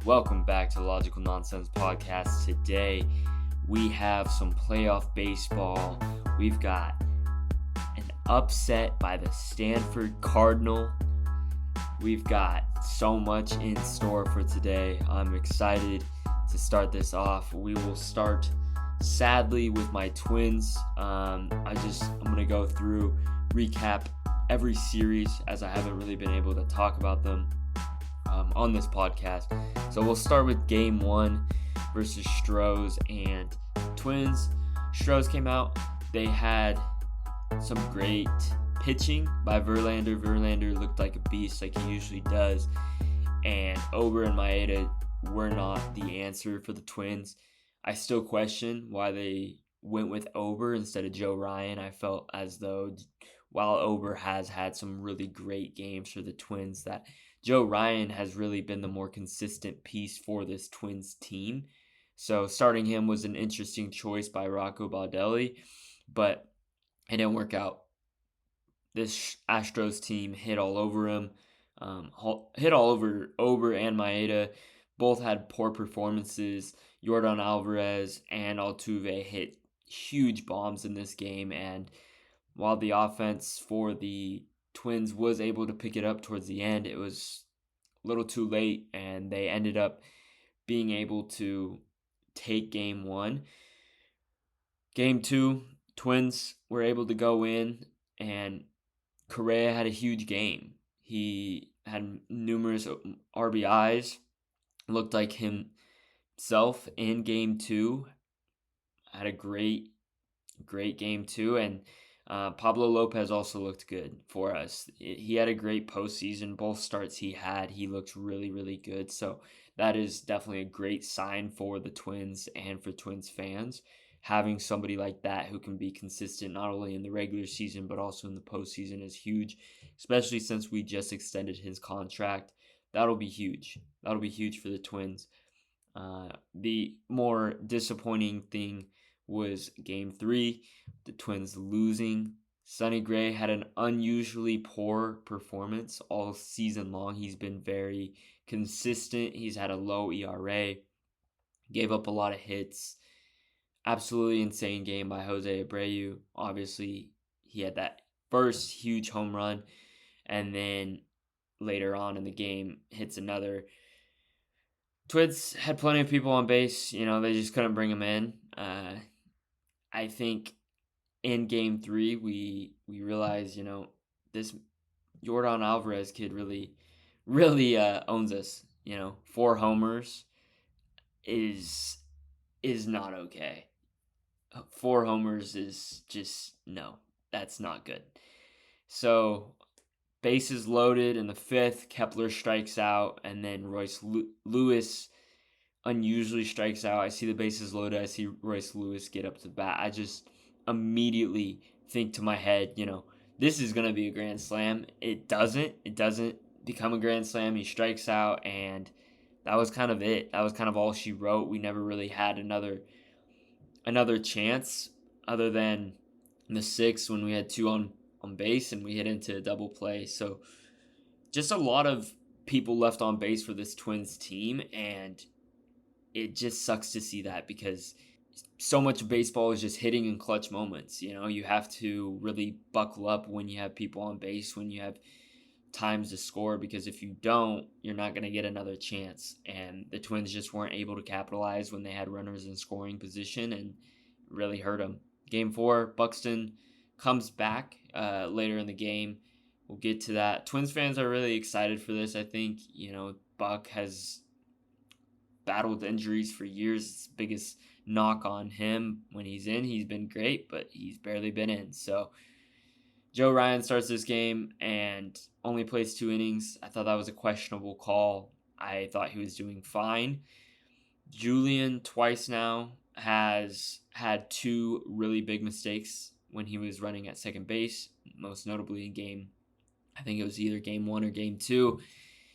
Welcome back to the Logical Nonsense Podcast. Today, we have some playoff baseball. We've got an upset by the Stanford Cardinal. We've got so much in store for today. I'm excited to start this off. We will start, sadly, with my Twins. I'm going to go through, recap every series as I haven't really been able to talk about them on this podcast. So we'll start with game 1 versus Stros and Twins. Stros came out. They had some great pitching by Verlander. Verlander looked like a beast like he usually does. And Ober and Maeda were not the answer for the Twins. I still question why they went with Ober instead of Joe Ryan. I felt as though while Ober has had some really great games for the Twins, that Joe Ryan has really been the more consistent piece for this Twins team. So starting him was an interesting choice by Rocco Baldelli, but it didn't work out. This Astros team hit all over him, hit all over Ober and Maeda. Both had poor performances. Yordan Alvarez and Altuve hit huge bombs in this game, and while the offense for the Twins was able to pick it up towards the end, it was a little too late, and they ended up being able to take game 1. Game 2, Twins were able to go in, and Correa had a huge game. He had numerous RBIs, looked like himself in game 2, had a great game 2, and Pablo Lopez also looked good for us. He had a great postseason. Both starts he looked really, really good. So that is definitely a great sign for the Twins and for Twins fans. Having somebody like that who can be consistent not only in the regular season but also in the postseason is huge, especially since we just extended his contract. That'll be huge. That'll be huge for the Twins. The more disappointing thing was game 3, the Twins losing. Sonny Gray had an unusually poor performance all season long. He's been very consistent. He's had a low ERA, gave up a lot of hits. Absolutely insane game by Jose Abreu. Obviously, he had that first huge home run, and then later on in the game hits another. Twins had plenty of people on base. They just couldn't bring him in. I think in game 3, we realized, this Yordan Alvarez kid really owns us. 4 homers is not okay. 4 homers is just, no, that's not good. So bases loaded in the 5th, Kepler strikes out, and then Royce Lewis unusually strikes out. I see the bases loaded. I see Royce Lewis get up to bat. I just immediately think to my head, this is going to be a grand slam. It doesn't become a grand slam. He strikes out, and that was kind of it. That was kind of all she wrote. We never really had another chance other than in the 6th when we had 2 on base and we hit into a double play. So just a lot of people left on base for this Twins team, and it just sucks to see that because so much of baseball is just hitting in clutch moments. You have to really buckle up when you have people on base, when you have times to score, because if you don't, you're not going to get another chance. And the Twins just weren't able to capitalize when they had runners in scoring position, and really hurt them. Game 4, Buxton comes back later in the game. We'll get to that. Twins fans are really excited for this. I think, Buck has battled injuries for years. It's the biggest knock on him. When he's in, he's been great, but he's barely been in. So Joe Ryan starts this game and only plays 2 innings. I thought that was a questionable call. I thought he was doing fine. Julian twice now has had 2 really big mistakes when he was running at second base, most notably in game, I think it was either game 1 or game 2.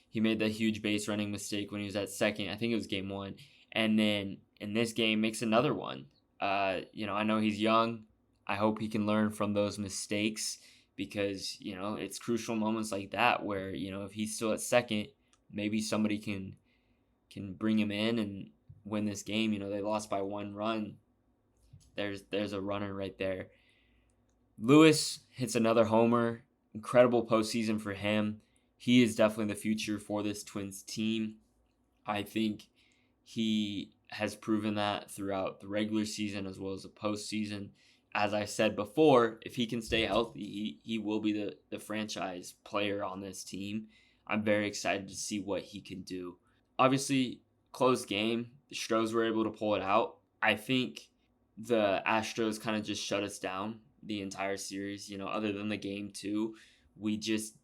He made the huge base running mistake when he was at second. I think it was game 1. And then in this game makes another one. I know he's young. I hope he can learn from those mistakes because, it's crucial moments like that where, if he's still at second, maybe somebody can can bring him in and win this game. They lost by 1 run. There's a runner right there. Lewis hits another homer. Incredible postseason for him. He is definitely the future for this Twins team. I think he has proven that throughout the regular season as well as the postseason. As I said before, if he can stay healthy, he will be the franchise player on this team. I'm very excited to see what he can do. Obviously, close game. The Stros were able to pull it out. I think the Astros kind of just shut us down the entire series. Other than the game 2, we just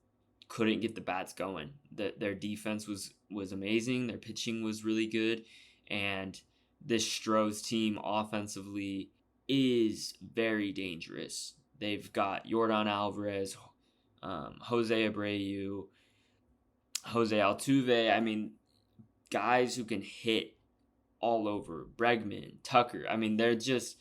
couldn't get the bats going. Their defense was amazing. Their pitching was really good. And this Stros team offensively is very dangerous. They've got Yordan Alvarez, Jose Abreu, Jose Altuve. I mean, guys who can hit all over. Bregman, Tucker. I mean, they're just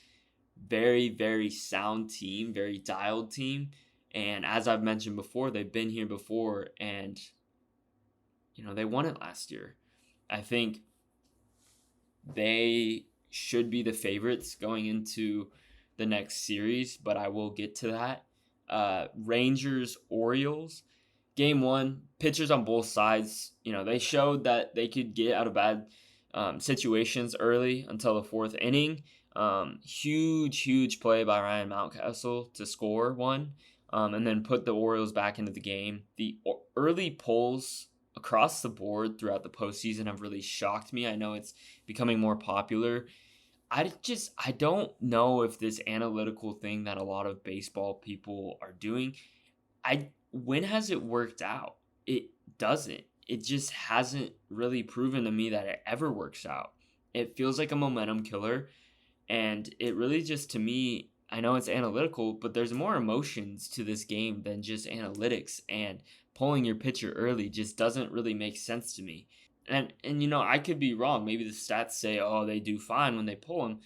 very, very sound team, very dialed team. And as I've mentioned before, they've been here before, and they won it last year. I think they should be the favorites going into the next series, but I will get to that. Rangers, Orioles. Game 1, pitchers on both sides, they showed that they could get out of bad situations early until the 4th inning. Huge play by Ryan Mountcastle to score one, and then put the Orioles back into the game. The early polls across the board throughout the postseason have really shocked me. I know it's becoming more popular. I don't know if this analytical thing that a lot of baseball people are doing, when has it worked out? It doesn't. It just hasn't really proven to me that it ever works out. It feels like a momentum killer, and it really just, to me, I know it's analytical, but there's more emotions to this game than just analytics, and pulling your pitcher early just doesn't really make sense to me. And I could be wrong. Maybe the stats say, oh, they do fine when they pull him.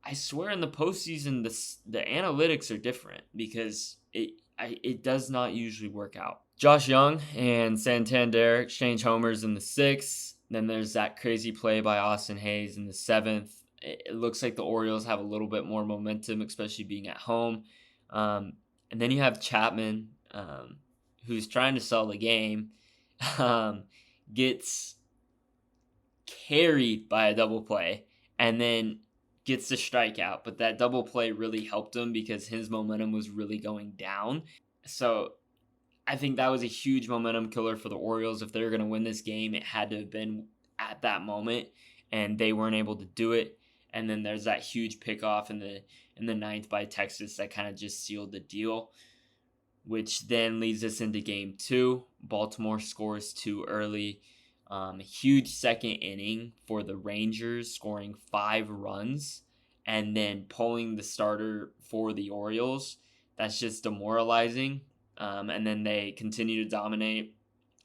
I swear in the postseason, the analytics are different because it does not usually work out. Josh Young and Santander exchange homers in the 6th. Then there's that crazy play by Austin Hayes in the 7th. It looks like the Orioles have a little bit more momentum, especially being at home. And then you have Chapman, who's trying to sell the game, gets carried by a double play and then gets the strikeout. But that double play really helped him because his momentum was really going down. So I think that was a huge momentum killer for the Orioles. If they were going to win this game, it had to have been at that moment, and they weren't able to do it. And then there's that huge pickoff in the 9th by Texas that kind of just sealed the deal, which then leads us into game 2. Baltimore scores 2 early. A huge second inning for the Rangers, scoring 5 runs and then pulling the starter for the Orioles. That's just demoralizing. And then they continue to dominate,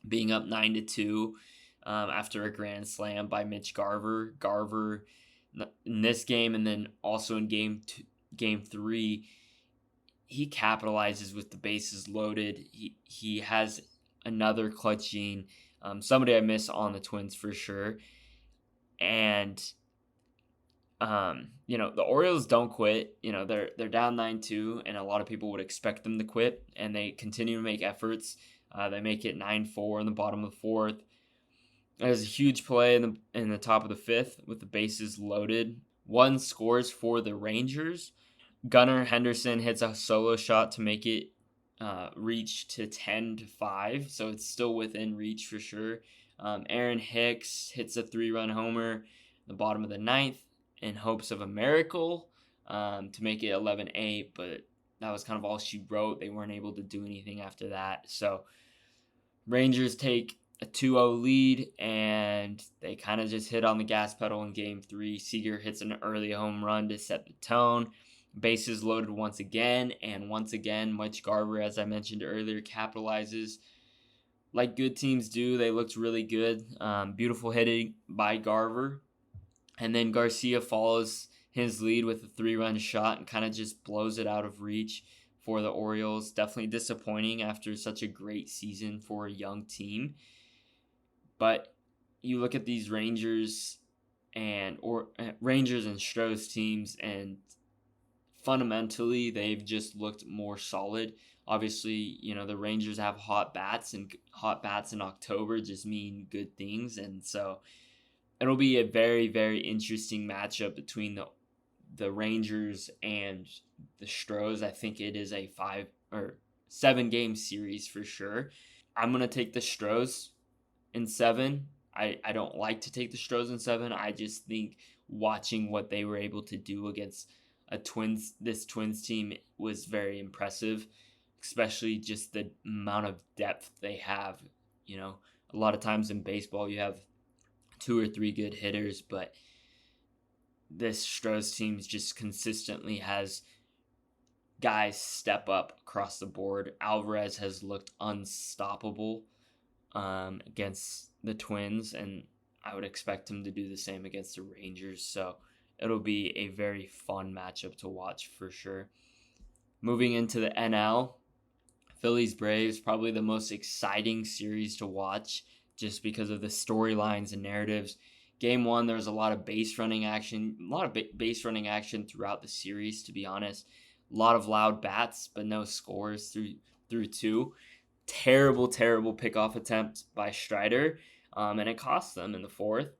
being up 9-2 after a grand slam by Mitch Garver. Garver in this game, and then also in game 3, he capitalizes with the bases loaded. He has another clutch gene. Somebody I miss on the Twins for sure. And the Orioles don't quit. They're down 9-2, and a lot of people would expect them to quit, and they continue to make efforts. They make it 9-4 in the bottom of the 4th. There's a huge play in the top of the 5th with the bases loaded. One scores for the Rangers. Gunnar Henderson hits a solo shot to make it reach to 10-5, so it's still within reach for sure. Aaron Hicks hits a 3-run homer in the bottom of the 9th in hopes of a miracle to make it 11-8, but that was kind of all she wrote. They weren't able to do anything after that. So Rangers take a 2-0 lead, and they kind of just hit on the gas pedal in game 3. Seager hits an early home run to set the tone. Bases loaded once again, and once again, Mitch Garver, as I mentioned earlier, capitalizes like good teams do. They looked really good. Beautiful hitting by Garver. And then Garcia follows his lead with a 3-run shot and kind of just blows it out of reach for the Orioles. Definitely disappointing after such a great season for a young team. But you look at these Rangers and Stros teams, and fundamentally they've just looked more solid. Obviously, the Rangers have hot bats, and hot bats in October just mean good things, and so it'll be a very, very interesting matchup between the Rangers and the Stros. I think it is a 7 game series for sure. I'm gonna take the Stros in 7. I don't like to take the Stros in 7. I just think watching what they were able to do against this Twins team was very impressive, especially just the amount of depth they have. A lot of times in baseball you have 2 or 3 good hitters, but this Stros team just consistently has guys step up across the board. Alvarez has looked unstoppable against the Twins, and I would expect him to do the same against the Rangers. So it'll be a very fun matchup to watch for sure. Moving into the NL, Phillies Braves, probably the most exciting series to watch just because of the storylines and narratives. Game 1, there was a lot of base running action, throughout the series, to be honest. A lot of loud bats, but no scores through 2. Terrible pickoff attempt by Strider, and it cost them in the 4th.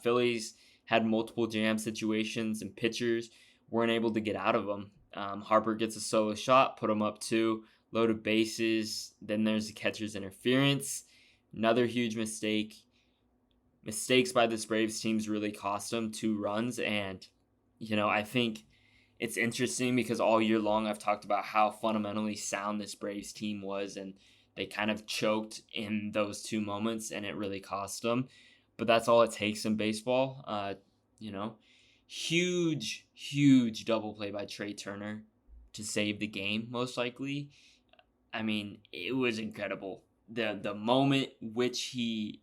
Phillies had multiple jam situations, and pitchers weren't able to get out of them. Harper gets a solo shot, put him up 2, loaded bases. Then there's the catcher's interference. Another huge mistake. Mistakes by this Braves teams really cost them 2 runs, and I think it's interesting because all year long I've talked about how fundamentally sound this Braves team was, and they kind of choked in those 2 moments, and it really cost them. But that's all it takes in baseball. Huge double play by Trey Turner to save the game, most likely. I mean, it was incredible. The moment which he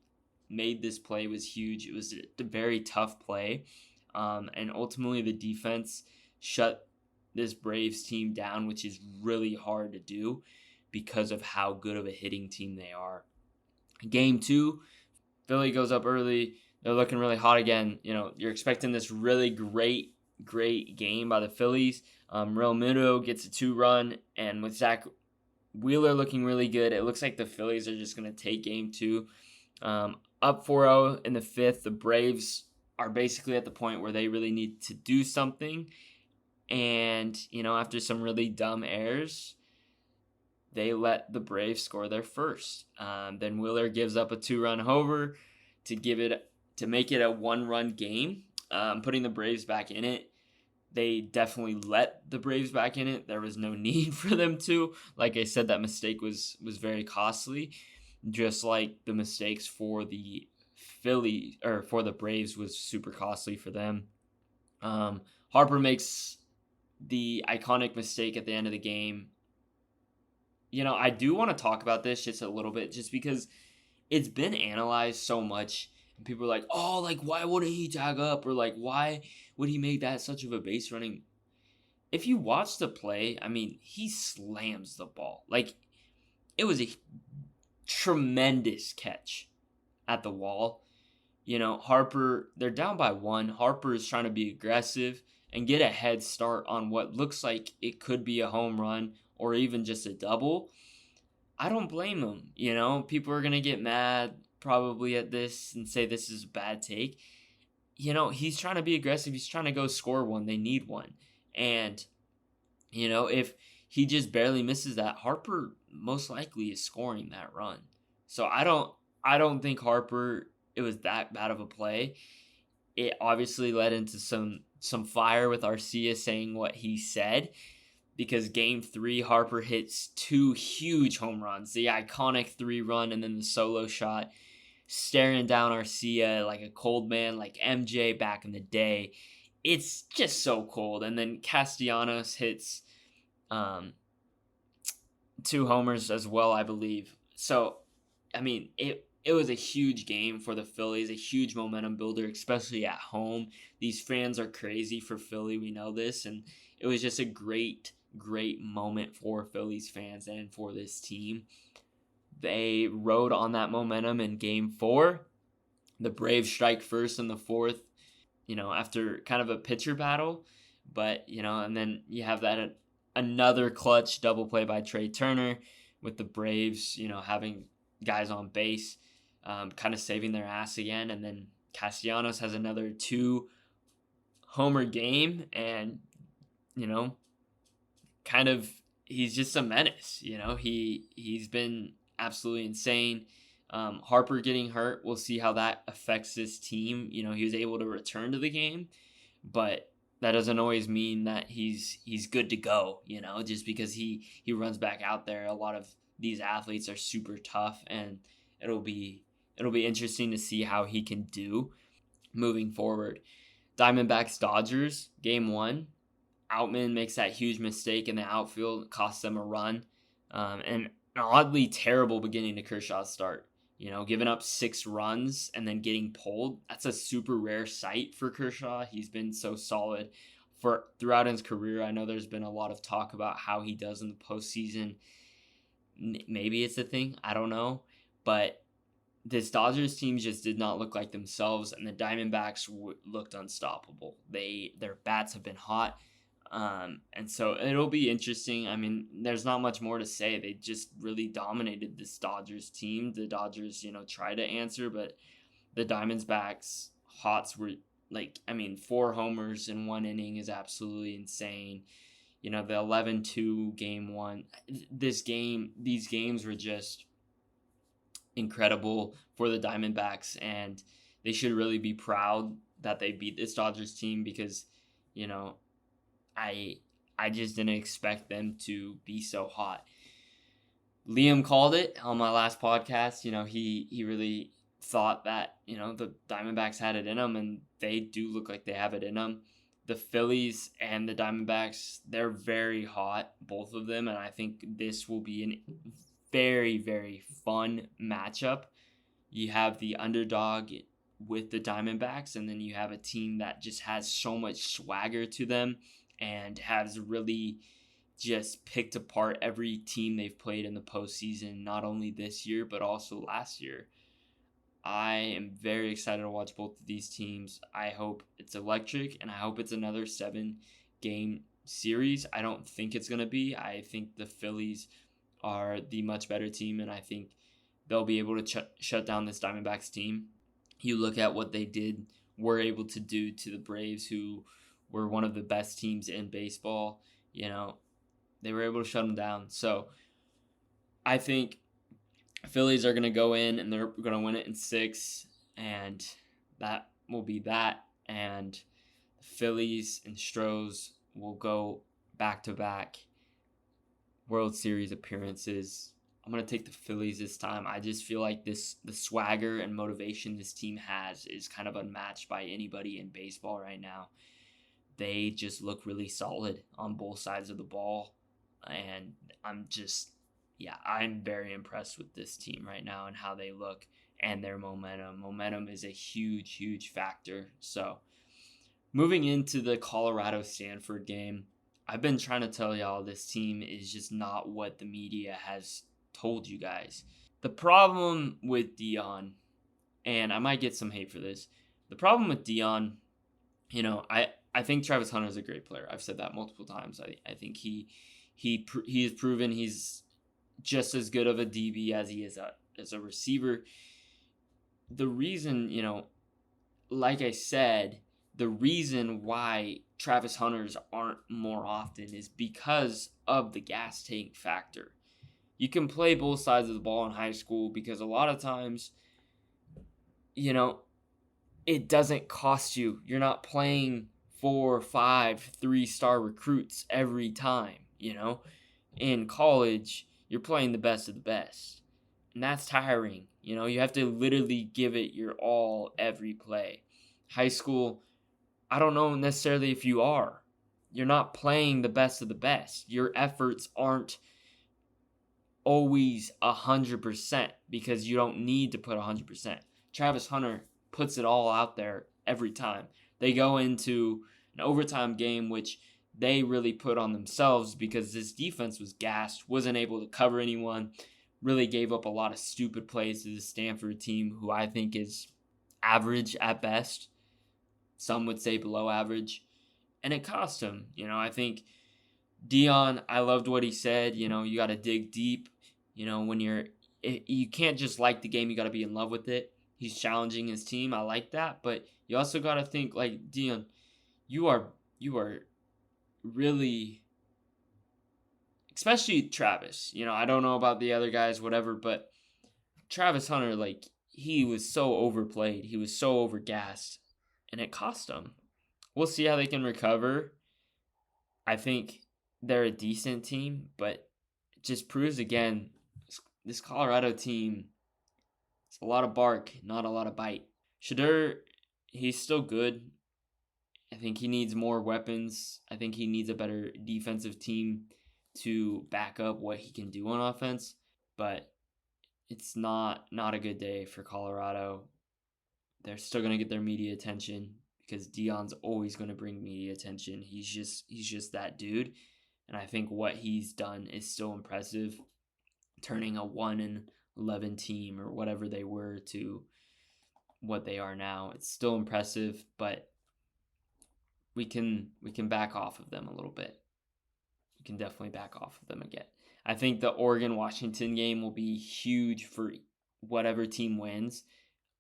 made this play was huge. It was a very tough play, and ultimately the defense shut this Braves team down, which is really hard to do because of how good of a hitting team they are. Game 2, Philly goes up early. They're looking really hot again. You're expecting this really great game by the Phillies. Real Muto gets a 2-run, and with Zach Wheeler looking really good, it looks like the Phillies are just going to take game 2. Up 4-0 in the 5th, the Braves are basically at the point where they really need to do something. And, after some really dumb errors, they let the Braves score their first. Then Wheeler gives up a 2-run homer to make it a 1-run game, putting the Braves back in it. They definitely let the Braves back in it. There was no need for them to. Like I said, that mistake was very costly, just like the mistakes for the Braves was super costly for them. Harper makes the iconic mistake at the end of the game. I do want to talk about this just a little bit, just because it's been analyzed so much, and people are like, oh, like, why wouldn't he tag up? Or like, why would he make that such of a base running? If you watch the play, I mean, he slams the ball. Like, it was a tremendous catch at the wall. Harper, they're down by 1. Harper is trying to be aggressive and get a head start on what looks like it could be a home run or even just a double. I don't blame him. People are going to get mad probably at this and say this is a bad take. He's trying to be aggressive. He's trying to go score one. They need one. And, if he just barely misses that, Harper most likely is scoring that run. So I don't think Harper, it was that bad of a play. It obviously led into some fire with Arcia saying what he said, because game 3, Harper hits 2 huge home runs, the iconic 3-run and then the solo shot, staring down Arcia like a cold man, like MJ back in the day. It's just so cold. And then Castellanos hits 2 homers as well, I believe. So, I mean, it was a huge game for the Phillies, a huge momentum builder, especially at home. These fans are crazy for Philly, we know this, and it was just a great moment for Phillies fans and for this team. They rode on that momentum in game 4. The Braves strike first in the fourth, after kind of a pitcher battle. But, and then you have that another clutch double play by Trey Turner with the Braves, having guys on base, kind of saving their ass again. And then Castellanos has another 2-homer game, and, kind of he's just a menace. He's been absolutely insane. Harper getting hurt, we'll see how that affects this team. He was able to return to the game, but that doesn't always mean that he's good to go, just because he runs back out there. A lot of these athletes are super tough, and it'll be interesting to see how he can do moving forward. Diamondbacks Dodgers, game 1. Outman makes that huge mistake in the outfield, costs them a run. And an oddly terrible beginning to Kershaw's start. Giving up 6 runs and then getting pulled. That's a super rare sight for Kershaw. He's been so solid throughout his career. I know there's been a lot of talk about how he does in the postseason. Maybe it's a thing. I don't know. But this Dodgers team just did not look like themselves, and the Diamondbacks looked unstoppable. Their bats have been hot. And so it'll be interesting. I mean, there's not much more to say. They just really dominated this Dodgers team. The Dodgers, tried to answer, but the Diamondbacks hots were 4 homers in 1 inning is absolutely insane. The 11-2 game 1. These games were just incredible for the Diamondbacks, and they should really be proud that they beat this Dodgers team, because, I just didn't expect them to be so hot. Liam called it on my last podcast. He really thought that, the Diamondbacks had it in them, and they do look like they have it in them. The Phillies and the Diamondbacks, they're very hot, both of them, and I think this will be a very, very fun matchup. You have the underdog with the Diamondbacks, and then you have a team that just has so much swagger to them and has really just picked apart every team they've played in the postseason, not only this year, but also last year. I am very excited to watch both of these teams. I hope it's electric, and I hope it's another 7-game series. I don't think it's going to be. I think the Phillies are the much better team, and I think they'll be able to shut down this Diamondbacks team. You look at what they were able to do to the Braves, who were one of the best teams in baseball. They were able to shut them down. So I think Phillies are going to go in and they're going to win it in 6, and that will be that. And the Phillies and Stros will go back-to-back World Series appearances. I'm going to take the Phillies this time. I just feel like the swagger and motivation this team has is kind of unmatched by anybody in baseball right now. They just look really solid on both sides of the ball. And I'm very impressed with this team right now and how they look and their momentum. Momentum is a huge, huge factor. So moving into the Colorado-Stanford game, I've been trying to tell y'all this team is just not what the media has told you guys. The problem with Dion, and I might get some hate for this, the problem with Dion, I think Travis Hunter is a great player. I've said that multiple times. I think he has proven he's just as good of a DB as he is as a receiver. The reason, like I said, the reason why Travis Hunters aren't more often is because of the gas tank factor. You can play both sides of the ball in high school because a lot of times, it doesn't cost you. You're not playing 4, 5, 3-star recruits every time, In college, you're playing the best of the best. And that's tiring. You have to literally give it your all every play. High school, I don't know necessarily if you are. You're not playing the best of the best. Your efforts aren't always 100% because you don't need to put 100%. Travis Hunter puts it all out there every time. They go into an overtime game, which they really put on themselves because this defense was gassed, wasn't able to cover anyone, really gave up a lot of stupid plays to the Stanford team, who I think is average at best. Some would say below average. And it cost him. I think Dion, I loved what he said. You got to dig deep. When you can't just like the game, you got to be in love with it. He's challenging his team. I like that. But you also got to think, like, Dion, you are really, especially Travis. I don't know about the other guys, whatever, but Travis Hunter, like, he was so overplayed. He was so overgassed, and it cost him. We'll see how they can recover. I think they're a decent team, but it just proves again, this Colorado team, it's a lot of bark, not a lot of bite. Shadur, he's still good. I think he needs more weapons. I think he needs a better defensive team to back up what he can do on offense. But it's not a good day for Colorado. They're still going to get their media attention because Dion's always going to bring media attention. He's just that dude. And I think what he's done is still impressive, turning a 1-11 team or whatever they were to what they are now. It's still impressive, but we can back off of them a little bit. We can definitely back off of them again. I think the Oregon-Washington game will be huge for whatever team wins.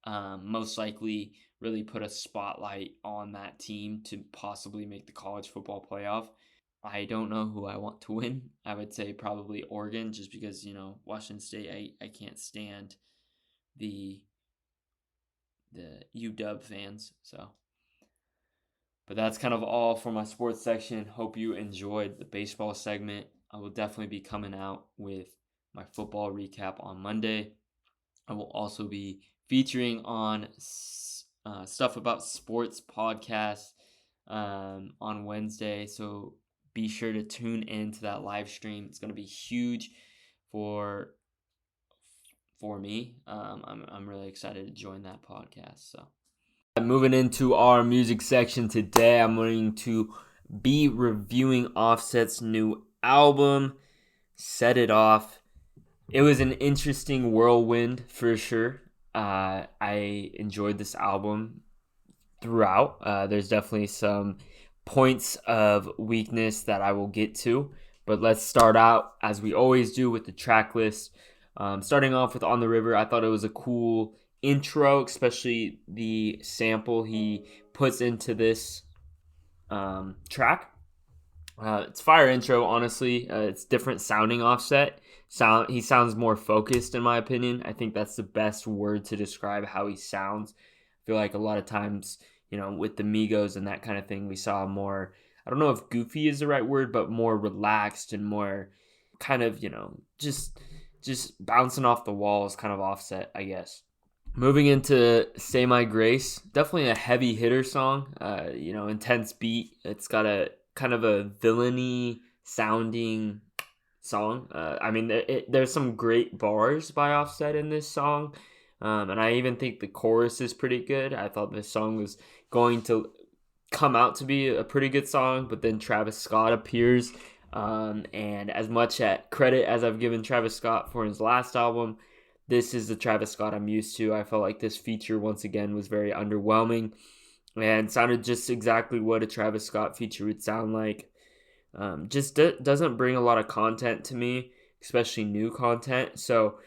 Most likely really put a spotlight on that team to possibly make the college football playoff. I don't know who I want to win. I would say probably Oregon, just because, Washington State, I can't stand the UW fans. But that's kind of all for my sports section. Hope you enjoyed the baseball segment. I will definitely be coming out with my football recap on Monday. I will also be featuring on stuff about sports podcasts on Wednesday. So be sure to tune in to that live stream. It's going to be huge for me. I'm really excited to join that podcast. So moving into our music section today, I'm going to be reviewing Offset's new album, Set It Off. It was an interesting whirlwind for sure. I enjoyed this album throughout. There's definitely some points of weakness that I will get to, but let's start out as we always do with the track list. Starting off with On the River, I thought it was a cool intro, especially the sample he puts into this track. It's fire intro, honestly. It's different sounding Offset. He sounds more focused, in my opinion. I think that's the best word to describe how he sounds. I feel like a lot of times, with the Migos and that kind of thing, we saw more, I don't know if goofy is the right word, but more relaxed and more kind of, just bouncing off the walls kind of Offset, I guess. Moving into Say My Grace, definitely a heavy hitter song, intense beat. It's got a kind of a villainy sounding song. There's some great bars by Offset in this song, and I even think the chorus is pretty good. I thought this song was going to come out to be a pretty good song, but then Travis Scott appears, and as much credit as I've given Travis Scott for his last album, this is the Travis Scott I'm used to. I felt like this feature, once again, was very underwhelming and sounded just exactly what a Travis Scott feature would sound like. Doesn't bring a lot of content to me, especially new content. So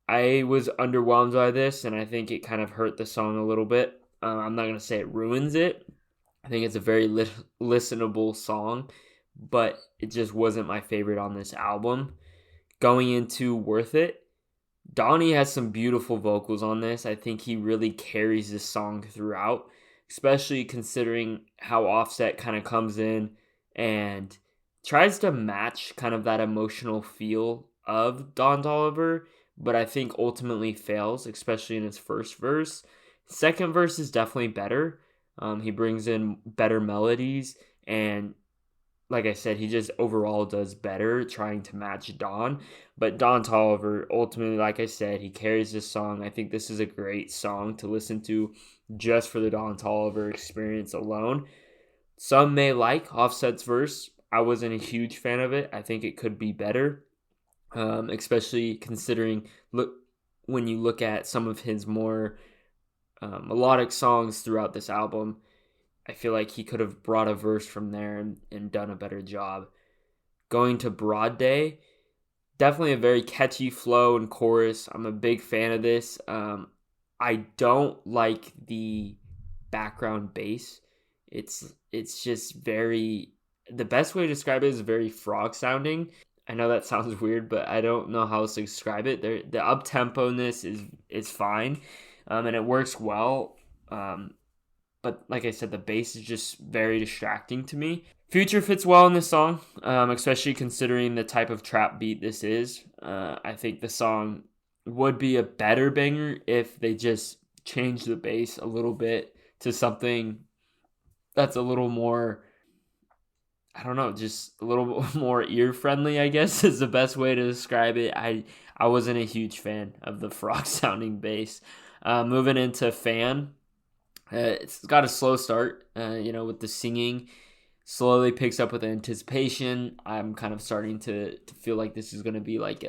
I was underwhelmed by this, and I think it kind of hurt the song a little bit. I'm not going to say it ruins it. I think it's a very listenable song, but it just wasn't my favorite on this album. Going into Worth It, Donnie has some beautiful vocals on this. I think he really carries this song throughout, especially considering how Offset kind of comes in and tries to match kind of that emotional feel of Don Toliver, but I think ultimately fails, especially in his first verse. Second verse is definitely better. He brings in better melodies, and like I said, he just overall does better trying to match Don. But Don Toliver, ultimately, like I said, he carries this song. I think this is a great song to listen to just for the Don Toliver experience alone. Some may like Offset's verse. I wasn't a huge fan of it. I think it could be better, especially considering when you look at some of his more melodic songs throughout this album. I feel like he could have brought a verse from there and done a better job. Going to Broad Day, definitely a very catchy flow and chorus. I'm a big fan of this. I don't like the background bass. It's just very, the best way to describe it is very frog sounding. I know that sounds weird, but I don't know how else to describe it. The up tempo-ness is fine, and it works well. But like I said, the bass is just very distracting to me. Future fits well in this song, especially considering the type of trap beat this is. I think the song would be a better banger if they just changed the bass a little bit to something that's a little more, I don't know, just a little more ear friendly, I guess is the best way to describe it. I wasn't a huge fan of the frog sounding bass. Moving into Fan, it's got a slow start, with the singing. Slowly picks up with anticipation. I'm kind of starting to feel like this is going to be like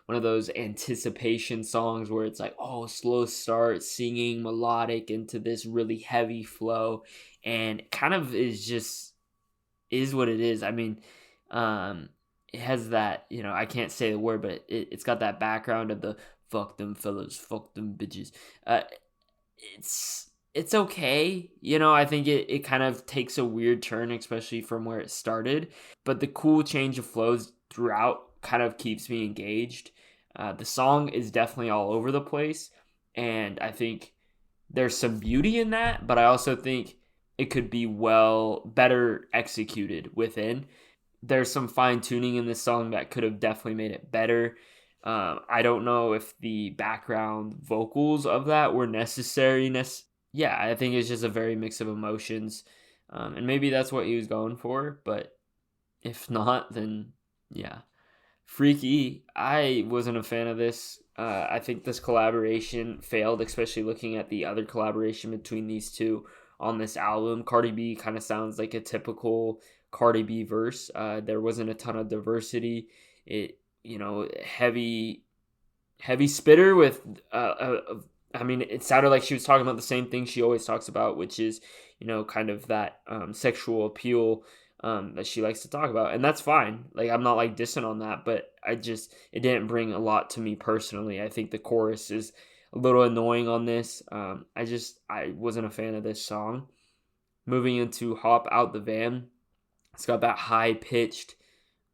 one of those anticipation songs where it's like, oh, slow start, singing melodic into this really heavy flow. And it kind of is what it is. I mean, it has that, I can't say the word, but it's got that background of the fuck them fellas, fuck them bitches. It's okay. I think it kind of takes a weird turn, especially from where it started. But the cool change of flows throughout kind of keeps me engaged. The song is definitely all over the place. And I think there's some beauty in that. But I also think it could be better executed within. There's some fine tuning in this song that could have definitely made it better. I don't know if the background vocals of that were necessary. Yeah, I think it's just a very mix of emotions. And maybe that's what he was going for. But if not, then yeah. Freaky, I wasn't a fan of this. I think this collaboration failed, especially looking at the other collaboration between these two on this album. Cardi B kind of sounds like a typical Cardi B verse. There wasn't a ton of diversity. It, heavy spitter with, I mean, it sounded like she was talking about the same thing she always talks about, which is, kind of that sexual appeal that she likes to talk about. And that's fine. Like, I'm not like dissing on that, but it didn't bring a lot to me personally. I think the chorus is a little annoying on this. I wasn't a fan of this song. Moving into Hop Out the Van. It's got that high pitched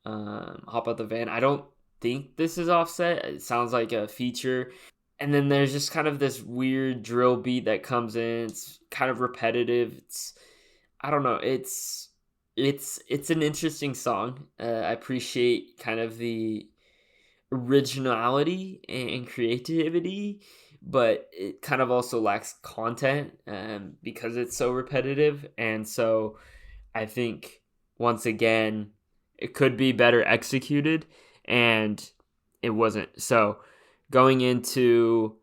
Hop Out the Van. I don't think this is Offset. It sounds like a feature. And then there's just kind of this weird drill beat that comes in. It's kind of repetitive. I don't know. It's an interesting song. I appreciate kind of the originality and creativity, but it kind of also lacks content because it's so repetitive. And so I think once again, it could be better executed, and it wasn't. So going into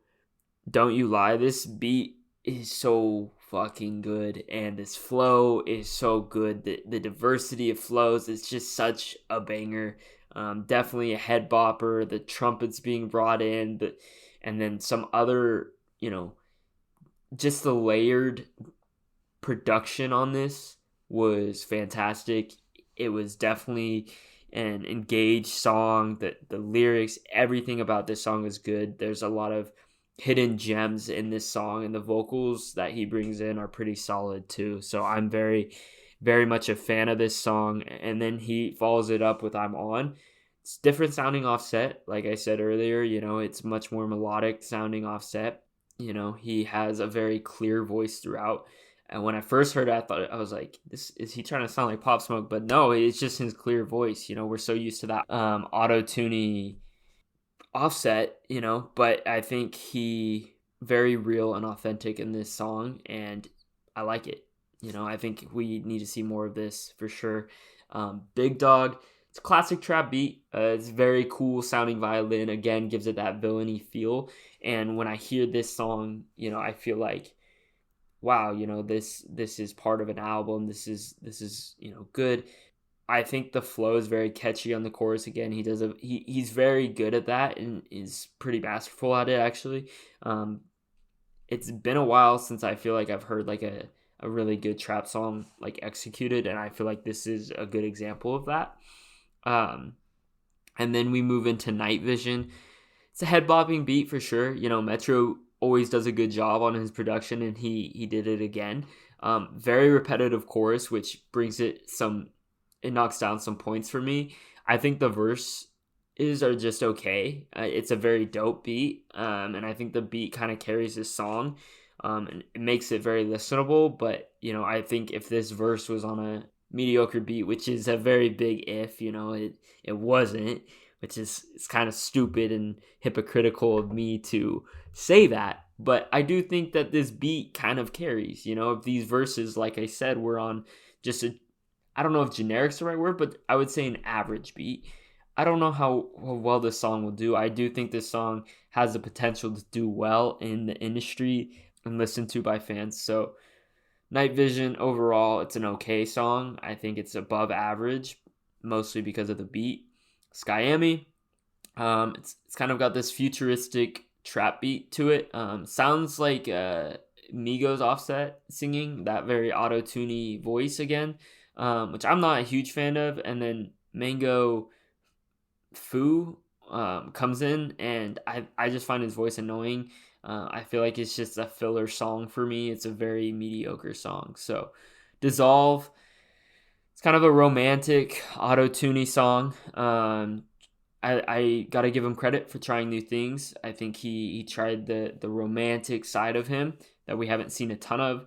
Don't You Lie, this beat is so fucking good, and this flow is so good. The diversity of flows is just such a banger. Definitely a head bopper. The trumpets being brought in, and then some other, just the layered production on this was fantastic. It was definitely an engaged song. The lyrics, everything about this song is good. There's a lot of hidden gems in this song, and the vocals that he brings in are pretty solid too. So I'm very, very much a fan of this song. And then he follows it up with I'm On. It's different sounding Offset. Like I said earlier, it's much more melodic sounding Offset. He has a very clear voice throughout. And when I first heard it, I was like, "This is he trying to sound like Pop Smoke?" But no, it's just his clear voice. We're so used to that auto-tuney Offset, but I think he very real and authentic in this song, and I like it. I think we need to see more of this for sure. Big Dog, it's a classic trap beat. It's very cool sounding violin. Again, gives it that villainy feel. And when I hear this song, I feel like, wow, this is part of an album. This is good. I think the flow is very catchy on the chorus. Again, he's very good at that and is pretty masterful at it actually. it's been a while since I feel like I've heard like a really good trap song like executed, and I feel like this is a good example of that. And then we move into Night Vision. It's a head bopping beat for sure. Metro always does a good job on his production, and he did it again. Very repetitive chorus, which brings it knocks down some points for me. I think the verses are just okay. It's a very dope beat, and I think the beat kind of carries this song, and it makes it very listenable. But I think if this verse was on a mediocre beat, which is a very big if, it wasn't, which is it's kind of stupid and hypocritical of me to say that. But I do think that this beat kind of carries. If these verses, like I said, were on just I don't know if generic's the right word, but I would say an average beat. I don't know how well this song will do. I do think this song has the potential to do well in the industry and listened to by fans. So Night Vision overall, it's an okay song. I think it's above average, mostly because of the beat. Skyami, it's kind of got this futuristic trap beat to it. Sounds like Migos Offset singing, that very auto-tuney voice again, which I'm not a huge fan of. And then Mango Fu comes in, and I just find his voice annoying. I feel like it's just a filler song for me. It's a very mediocre song. So Dissolve, it's kind of a romantic auto-tuney song. I gotta give him credit for trying new things. I think he tried the romantic side of him that we haven't seen a ton of.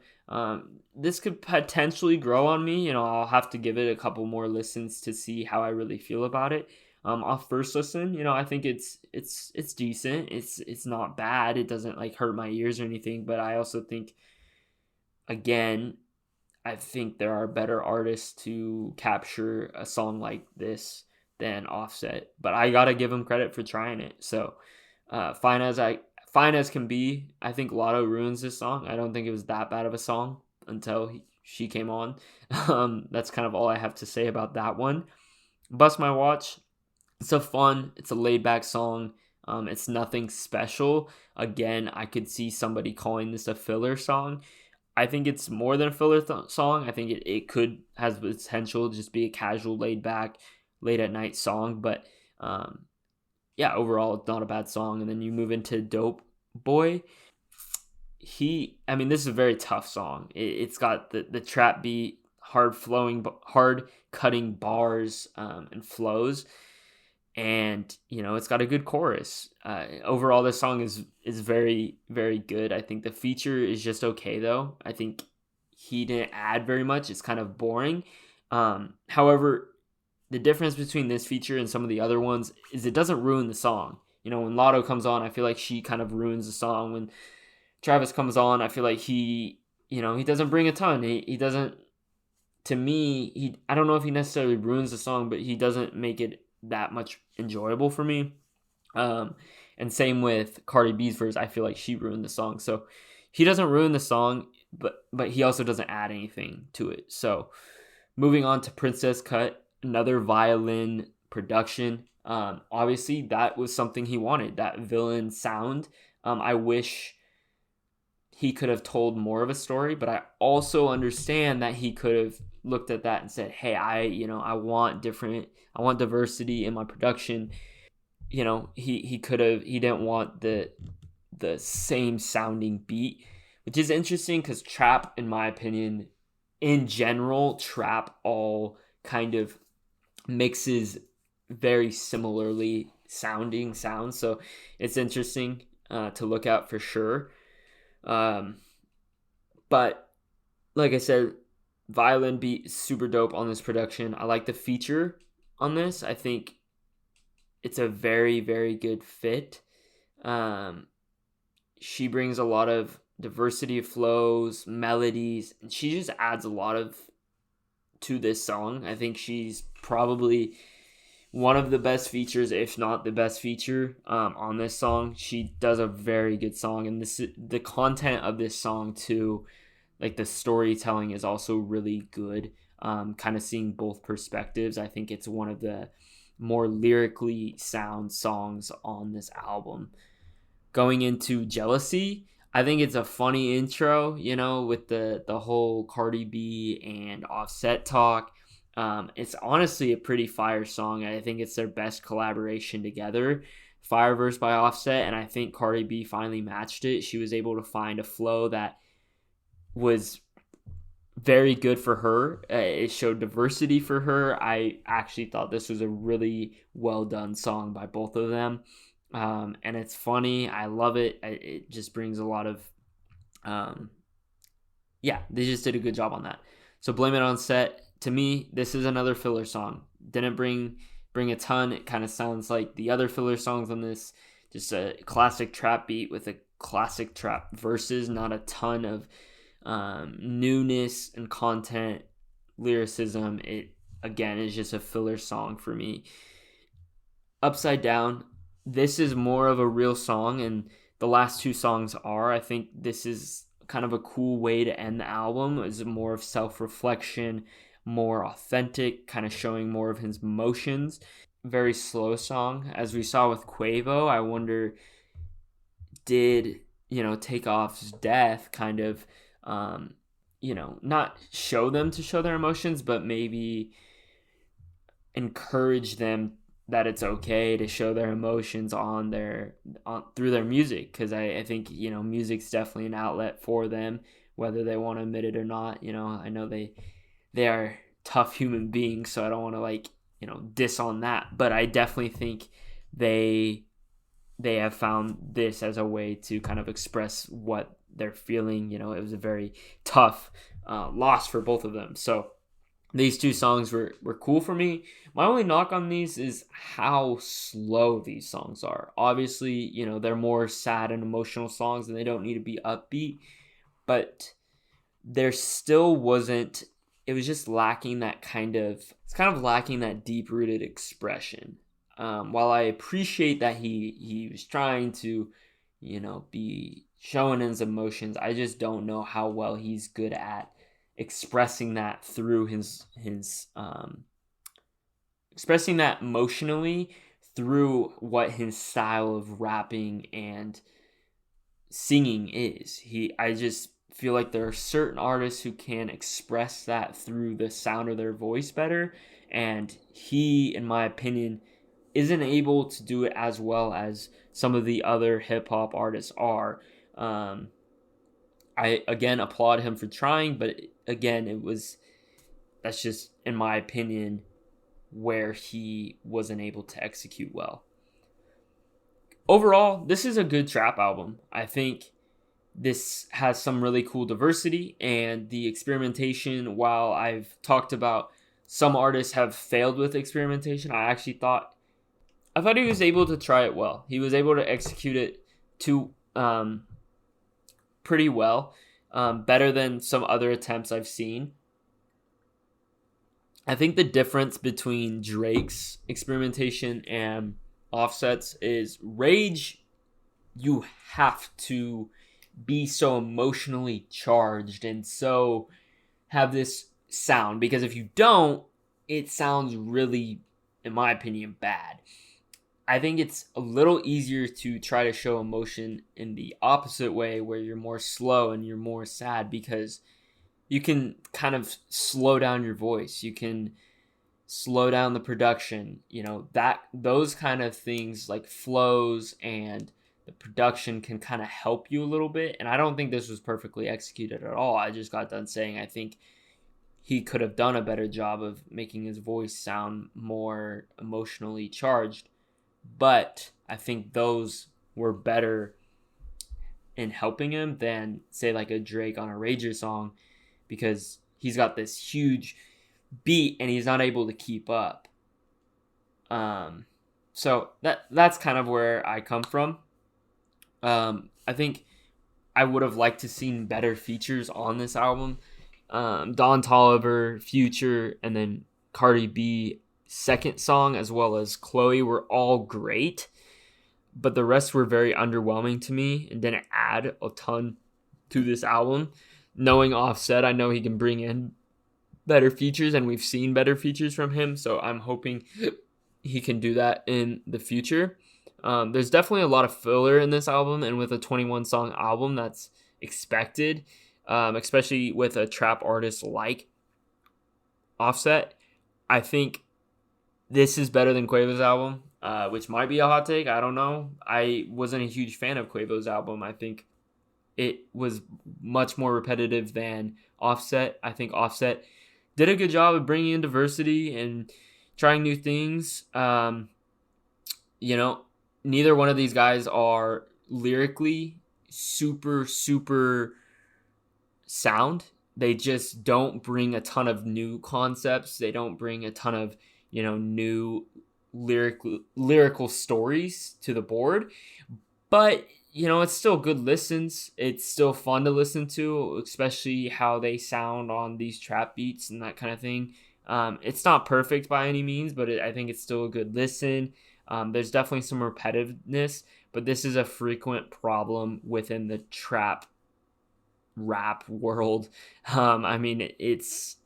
This could potentially grow on me. I'll have to give it a couple more listens to see how I really feel about it. Off first listen, I think it's decent. It's not bad. It doesn't like hurt my ears or anything. But I also think, again, I think there are better artists to capture a song like this than Offset. But I gotta give him credit for trying it. So fine as can be. I think Lotto ruins this song. I don't think it was that bad of a song until she came on. That's kind of all I have to say about that one. Bust My Watch. It's a laid back song. It's nothing special. Again, I could see somebody calling this a filler song. I think it's more than a filler song. I think it could has the potential to just be a casual, laid back, late at night song. But yeah, overall, it's not a bad song. And then you move into Dope Boy. This is a very tough song. It's got the trap beat, hard cutting bars and flows. And it's got a good chorus. Overall, this song is very, very good. I think the feature is just okay, though. I think he didn't add very much. It's kind of boring. However, the difference between this feature and some of the other ones is it doesn't ruin the song. When Lotto comes on, I feel like she kind of ruins the song. When Travis comes on, I feel like he doesn't bring a ton. He doesn't. To me, I don't know if he necessarily ruins the song, but he doesn't make it that much enjoyable for me. And same with Cardi B's verse. I feel like she ruined the song. So he doesn't ruin the song, but he also doesn't add anything to it. So moving on to Princess Cut, another violin production. Obviously that was something he wanted, that villain sound. I wish he could have told more of a story, but I also understand that he could have looked at that and said, hey, I want diversity in my production. He didn't want the same sounding beat, which is interesting because trap, in my opinion, in general, trap all kind of mixes very similarly sounding sounds. So it's interesting to look at for sure. But like I said, violin beat super dope on this production. I like the feature on this. I think it's a very, very good fit. She brings a lot of diversity of flows, melodies, and she just adds a lot to this song. I think she's probably one of the best features, if not the best feature, on this song. She does a very good song, and the content of this song too, like the storytelling is also really good. Kind of seeing both perspectives. I think it's one of the more lyrically sound songs on this album. Going into Jealousy, I think it's a funny intro, with the whole Cardi B and Offset talk. It's honestly a pretty fire song. I think it's their best collaboration together. Fireverse by Offset, and I think Cardi B finally matched it. She was able to find a flow that was very good for her. It showed diversity for her. I actually thought this was a really well done song by both of them. And it's funny. I love it. It just brings a lot of, they just did a good job on that. So Blame It on Set. To me, this is another filler song. Didn't bring a ton. It kind of sounds like the other filler songs on this. Just a classic trap beat with a classic trap verses. Not a ton of newness and content, lyricism. It, again, is just a filler song for me. Upside Down. This is more of a real song, and the last two songs are. I think this is kind of a cool way to end the album. It's more of self-reflection, more authentic, kind of showing more of his emotions. Very slow song. As we saw with Quavo, I wonder, did, Takeoff's death kind of, not show them to show their emotions, but maybe encourage them that it's okay to show their emotions through their music, because I think music's definitely an outlet for them, whether they want to admit it or not. I know they are tough human beings, so I don't want to diss on that, but I definitely think they have found this as a way to kind of express what they're feeling. It was a very tough loss for both of them. So these two songs were cool for me. My only knock on these is how slow these songs are. Obviously, they're more sad and emotional songs and they don't need to be upbeat, but there still wasn't, it was just lacking that it's kind of lacking that deep-rooted expression. While I appreciate that he was trying to, be showing his emotions, I just don't know how well he's good at expressing that through his expressing that emotionally through what his style of rapping and singing is. I just feel like there are certain artists who can express that through the sound of their voice better, and he, in my opinion, isn't able to do it as well as some of the other hip-hop artists are. I, again, applaud him for trying, but again, that's just, in my opinion, where he wasn't able to execute well. Overall, this is a good trap album. I think this has some really cool diversity, and the experimentation, while I've talked about some artists have failed with experimentation, I thought he was able to try it well. He was able to execute it pretty well, better than some other attempts I've seen. I think the difference between Drake's experimentation and Offset's is Rage, you have to be so emotionally charged and so have this sound, because if you don't, it sounds really, in my opinion, bad. I think it's a little easier to try to show emotion in the opposite way, where you're more slow and you're more sad, because you can kind of slow down your voice. You can slow down the production, those kind of things like flows and the production can kind of help you a little bit. And I don't think this was perfectly executed at all. I just got done saying I think he could have done a better job of making his voice sound more emotionally charged. But I think those were better in helping him than, say, like a Drake on a Rager song, because he's got this huge beat and he's not able to keep up. So that's kind of where I come from. I think I would have liked to seen better features on this album. Don Toliver, Future, and then Cardi B second song, as well as Chloe, were all great, but the rest were very underwhelming to me and didn't add a ton to this album. Knowing Offset, I know he can bring in better features, and we've seen better features from him, so I'm hoping he can do that in the future. There's definitely a lot of filler in this album, and with a 21-song album, that's expected, especially with a trap artist like Offset. I think this is better than Quavo's album, which might be a hot take. I don't know. I wasn't a huge fan of Quavo's album. I think it was much more repetitive than Offset. I think Offset did a good job of bringing in diversity and trying new things. Neither one of these guys are lyrically super, super sound. They just don't bring a ton of new concepts. They don't bring a ton of, new lyrical stories to the board. But, it's still good listens. It's still fun to listen to, especially how they sound on these trap beats and that kind of thing. It's not perfect by any means, but I think it's still a good listen. There's definitely some repetitiveness, but this is a frequent problem within the trap rap world. It's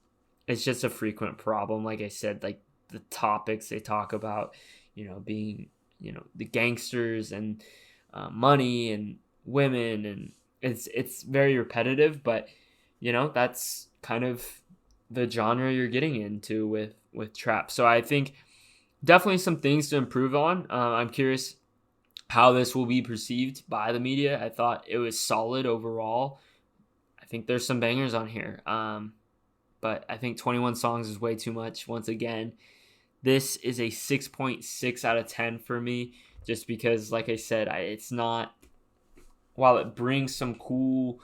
just a frequent problem. Like I said, like the topics they talk about, being, the gangsters and money and women, and it's very repetitive, but that's kind of the genre you're getting into with trap. So I think definitely some things to improve on. I'm curious how this will be perceived by the media. I thought it was solid overall. I think there's some bangers on here. But I think 21 songs is way too much. Once again, this is a 6.6 out of 10 for me, just because, like I said, it's not, while it brings some cool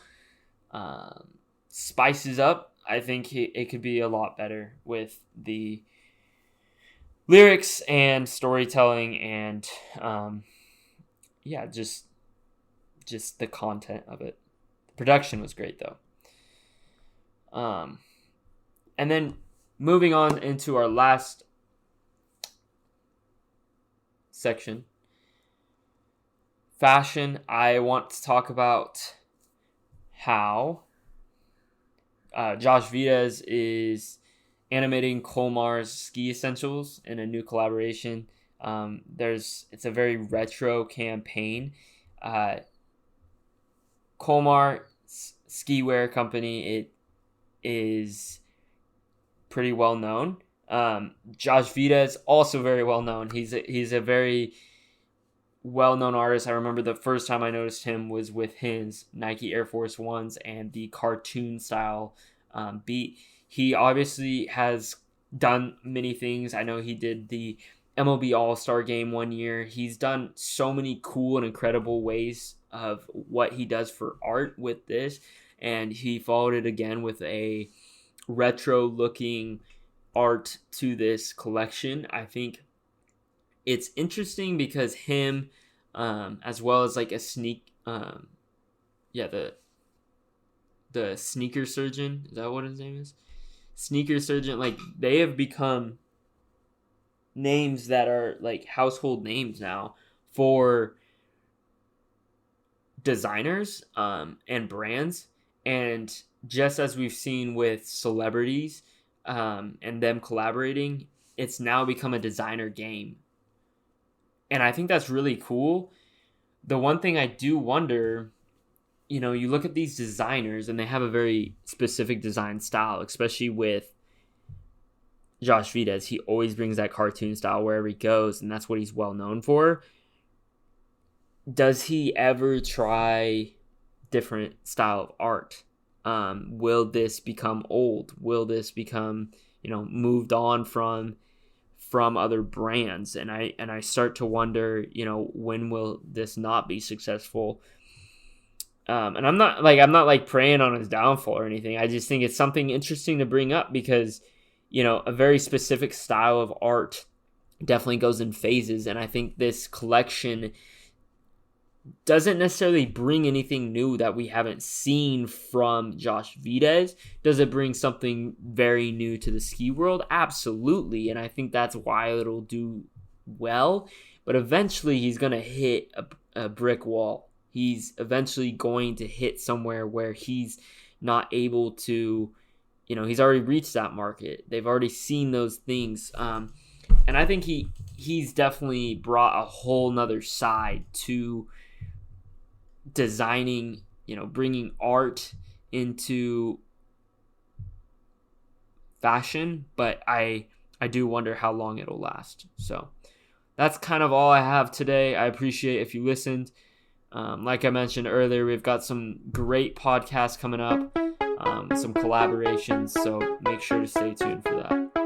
spices up, I think it could be a lot better with the lyrics and storytelling and just the content of it. The production was great though. And then moving on into our last section, fashion. I want to talk about how Josh Vides is animating Colmar's ski essentials in a new collaboration. It's a very retro campaign. Colmar ski wear company, it is pretty well known. Josh Vides, also very well known. He's a very well known artist. I remember the first time I noticed him was with his Nike Air Force Ones and the cartoon style beat. He obviously has done many things. I know he did the MLB All-Star game one year. He's done so many cool and incredible ways of what he does for art with this. And he followed it again with a retro-looking art to this collection. I think it's interesting because him, as well as like a the sneaker surgeon, is that what his name is? Sneaker surgeon, like they have become names that are like household names now for designers and brands. And just as we've seen with celebrities and them collaborating, it's now become a designer game. And I think that's really cool. The one thing I do wonder, you look at these designers and they have a very specific design style, especially with Josh Vides. He always brings that cartoon style wherever he goes, and that's what he's well known for. Does he ever try different style of art? Will this become old? Will this become, moved on from other brands? And I start to wonder, when will this not be successful? And I'm not preying on his downfall or anything. I just think it's something interesting to bring up because, a very specific style of art definitely goes in phases. And I think this collection doesn't necessarily bring anything new that we haven't seen from Josh Vides. Does it bring something very new to the ski world? Absolutely. And I think that's why it'll do well. But eventually he's going to hit a brick wall. He's eventually going to hit somewhere where he's not able to, he's already reached that market. They've already seen those things. And I think he's definitely brought a whole nother side to designing, bringing art into fashion, but I do wonder how long it'll last. So that's kind of all I have today. I appreciate if you listened. Like I mentioned earlier, we've got some great podcasts coming up, some collaborations, so make sure to stay tuned for that.